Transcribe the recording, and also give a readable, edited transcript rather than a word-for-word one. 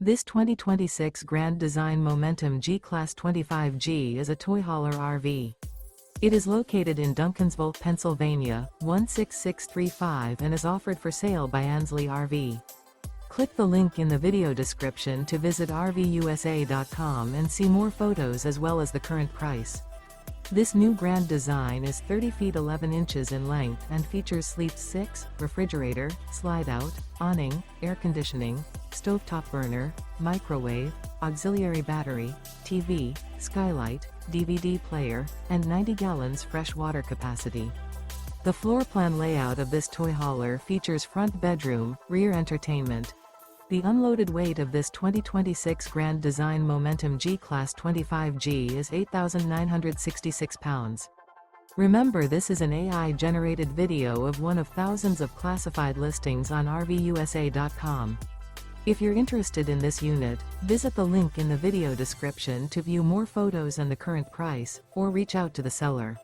This 2026 Grand Design Momentum G-Class 25G is a toy hauler RV. It is located in Duncansville, Pennsylvania, 16635 and is offered for sale by Ansley RV. Click the link in the video description to visit RVUSA.com and see more photos as well as the current price. This new grand design is 30 feet 11 inches in length and features sleep 6, refrigerator, slide-out, awning, air conditioning, stovetop burner, microwave, auxiliary battery, TV, skylight, DVD player, and 90 gallons fresh water capacity. The floor plan layout of this toy hauler features front bedroom, rear entertainment. The unloaded weight of this 2026 Grand Design Momentum G-Class 25G is 8,966 pounds. Remember, this is an AI-generated video of one of thousands of classified listings on RVUSA.com. If you're interested in this unit, visit the link in the video description to view more photos and the current price, or reach out to the seller.